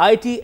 IT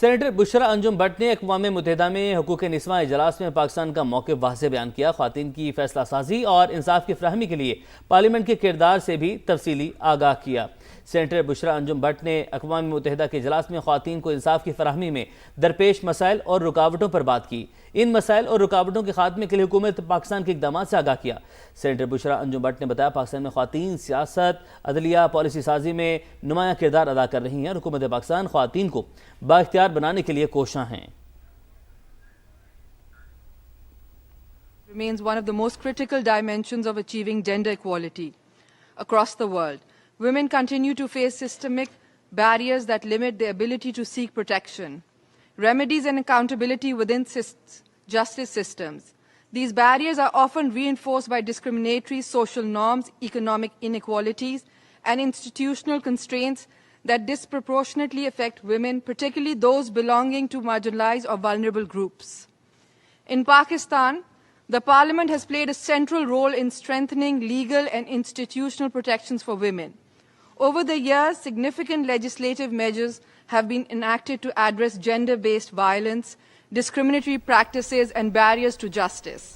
senator Bushra Anjum but نے اقوام متحدہ میں حقوق نسواں اجلاس میں پاکستان کا موقف واضح بیان کیا۔ خواتین کی فیصلہ سازی اور انصاف کی فراہمی کے لیے پارلیمنٹ کے کردار سے بھی تفصیلی آگاہ کیا۔ سینیٹر بشرا انجم بٹ نے اقوام متحدہ کے اجلاس میں خواتین کو انصاف کی فراہمی میں درپیش مسائل اور رکاوٹوں پر بات کی۔ ان مسائل اور رکاوٹوں کے خاتمے کے لیے حکومت پاکستان کے اقدامات سے آگاہ کیا۔ سینیٹر بشرا انجم بٹ نے بتایا پاکستان میں خواتین سیاست، عدلیہ، پالیسی سازی میں نمایاں کردار ادا کر رہی ہیں اور حکومت پاکستان خواتین کو بااختیار بنانے کے لیے کوشاں ہیں۔ Remains one of the most critical dimensions of achieving gender equality across the world. Women continue to face systemic barriers that limit their ability to seek protection, remedies and accountability within justice systems. These barriers are often reinforced by discriminatory social norms, economic inequalities, and institutional constraints that disproportionately affect women, particularly those belonging to marginalized or vulnerable groups. In Pakistan, the Parliament has played a central role in strengthening legal and institutional protections for women. Over the years, significant legislative measures have been enacted to address gender-based violence, discriminatory practices, and barriers to justice.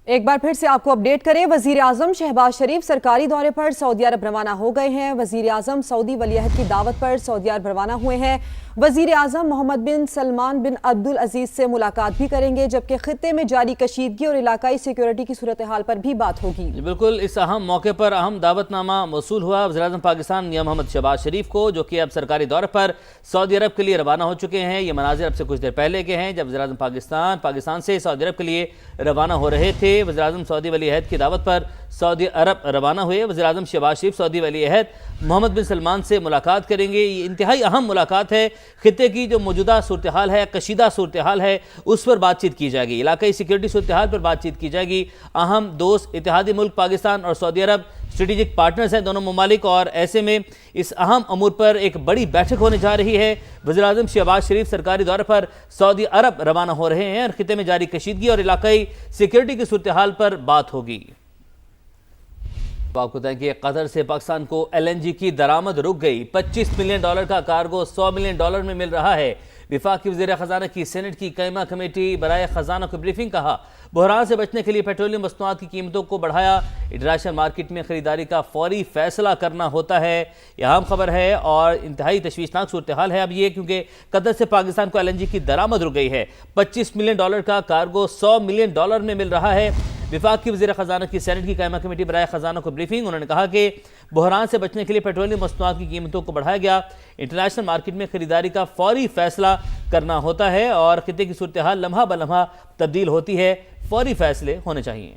ایک بار پھر سے آپ کو update کریں، وزیر اعظم شہباز شریف سرکاری دورے پر سعودی عرب روانہ ہو گئے ہیں۔ وزیر اعظم سعودی ولی عہد کی دعوت پر سعودی عرب روانہ ہوئے ہیں۔ وزیر اعظم محمد بن سلمان بن عبدالعزیز سے ملاقات بھی کریں گے، جبکہ خطے میں جاری کشیدگی اور علاقائی سیکیورٹی کی صورتحال پر بھی بات ہوگی۔ بالکل، اس اہم موقع پر اہم دعوت نامہ موصول ہوا وزیر اعظم پاکستان میاں محمد شہباز شریف کو، جو کہ اب سرکاری دورے پر سعودی عرب کے لیے روانہ ہو چکے ہیں۔ یہ مناظر اب سے کچھ دیر پہلے کے ہیں جب وزیر اعظم پاکستان سے سعودی عرب کے لیے روانہ ہو رہے تھے۔ وزیر اعظم سعودی ولی عہد کی دعوت پر سعودی عرب روانہ ہوئے۔ وزیر اعظم شہباز شریف سعودی ولی عہد محمد بن سلمان سے ملاقات کریں گے۔ یہ انتہائی اہم ملاقات ہے۔ خطے کی جو موجودہ صورتحال ہے، کشیدہ صورتحال ہے، اس پر بات چیت کی جائے گی۔ علاقائی سیکیورٹی صورتحال پر بات چیت کی جائے گی۔ اہم دوست اتحادی ملک پاکستان اور سعودی عرب اسٹریٹجک پارٹنرز ہیں دونوں ممالک، اور ایسے میں اس اہم امور پر ایک بڑی بیٹھک ہونے جا رہی ہے۔ وزیر اعظم شہباز شریف سرکاری دورے پر سعودی عرب روانہ ہو رہے ہیں اور خطے میں جاری کشیدگی اور علاقائی سیکیورٹی کی صورتحال پر بات ہوگی۔ آپ کو بتائیں کہ قطر سے پاکستان کو LNG کی درآمد رک گئی۔ $25 ملین کا کارگو $100 ملین میں مل رہا ہے۔ وفاقی وزیر خزانہ کی سینٹ کی قائمہ کمیٹی برائے خزانہ کو بریفنگ کہا، بحران سے بچنے کے لیے پیٹرولیم مصنوعات کی قیمتوں کو بڑھایا، انٹرنیشنل مارکیٹ میں خریداری کا فوری فیصلہ کرنا ہوتا ہے۔ یہ اہم خبر ہے اور انتہائی تشویشناک صورتحال ہے اب یہ، کیونکہ قطر سے پاکستان کو LNG کی درآمد رک گئی ہے۔ $25 ملین کا کارگو $100 ملین میں مل رہا ہے۔ وفاق کی وزیر خزانہ کی سینٹ کی قائمہ کمیٹی برائے خزانہ کو بریفنگ، انہوں نے کہا کہ بحران سے بچنے کے لیے پیٹرولیم مصنوعات کی قیمتوں کو بڑھایا گیا، انٹرنیشنل مارکیٹ میں خریداری کا فوری فیصلہ کرنا ہوتا ہے اور خطے کی صورتحال لمحہ بلمحہ تبدیل ہوتی ہے، فوری فیصلے ہونے چاہیے۔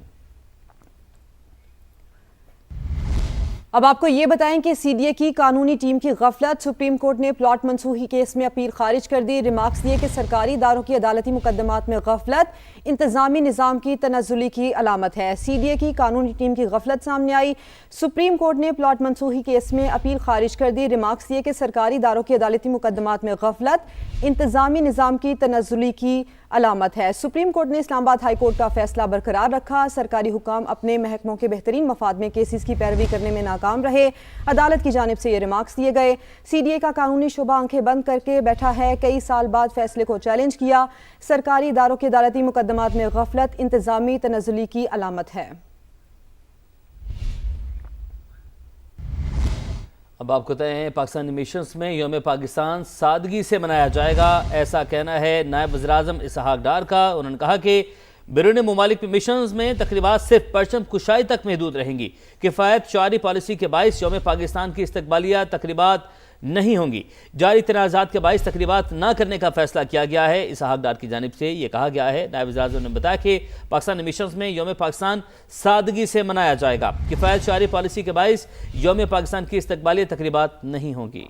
اب آپ کو یہ بتائیں کہ CDA کی قانونی ٹیم کی غفلت، سپریم کورٹ نے پلاٹ منسوخی کیس میں اپیل خارج کر دی۔ ریمارکس دیے کہ سرکاری اداروں کی عدالتی مقدمات میں غفلت انتظامی نظام کی تنزلی کی علامت ہے۔ CDA کی قانونی ٹیم کی غفلت سامنے آئی، سپریم کورٹ نے پلاٹ منسوخی کیس میں اپیل خارج کر دی۔ ریمارکس دیے کہ سرکاری اداروں کی عدالتی مقدمات میں غفلت انتظامی نظام کی تنزلی کی علامت ہے۔ سپریم کورٹ نے اسلام آباد ہائی کورٹ کا فیصلہ برقرار رکھا، سرکاری حکام اپنے محکموں کے بہترین مفاد میں کیسز کی پیروی کرنے میں ناکام رہے، عدالت کی جانب سے یہ ریمارکس دیے گئے۔ CDA کا قانونی شعبہ آنکھیں بند کر کے بیٹھا ہے، کئی سال بعد فیصلے کو چیلنج کیا، سرکاری اداروں کے عدالتی مقدمات میں غفلت انتظامی تنزلی کی علامت ہے۔ اب آپ کو بتائیں پاکستانی مشنز میں یوم پاکستان سادگی سے منایا جائے گا، ایسا کہنا ہے نائب وزیر اعظم اسحاق ڈار کا۔ انہوں نے کہا کہ بیرون ممالک مشنز میں تقریبات صرف پرچم کشائی تک محدود رہیں گی، کفایت شعاری پالیسی کے باعث یوم پاکستان کی استقبالیہ تقریبات نہیں ہوں گی، جاری تنازعات کے باعث تقریبات نہ کرنے کا فیصلہ کیا گیا ہے۔ اسحاق ڈار کی جانب سے یہ کہا گیا ہے، نائب وزیر اعظم نے بتایا کہ پاکستانی مشنز میں یوم پاکستان سادگی سے منایا جائے گا، کفایت شعاری پالیسی کے باعث یوم پاکستان کی استقبالیہ تقریبات نہیں ہوں گی۔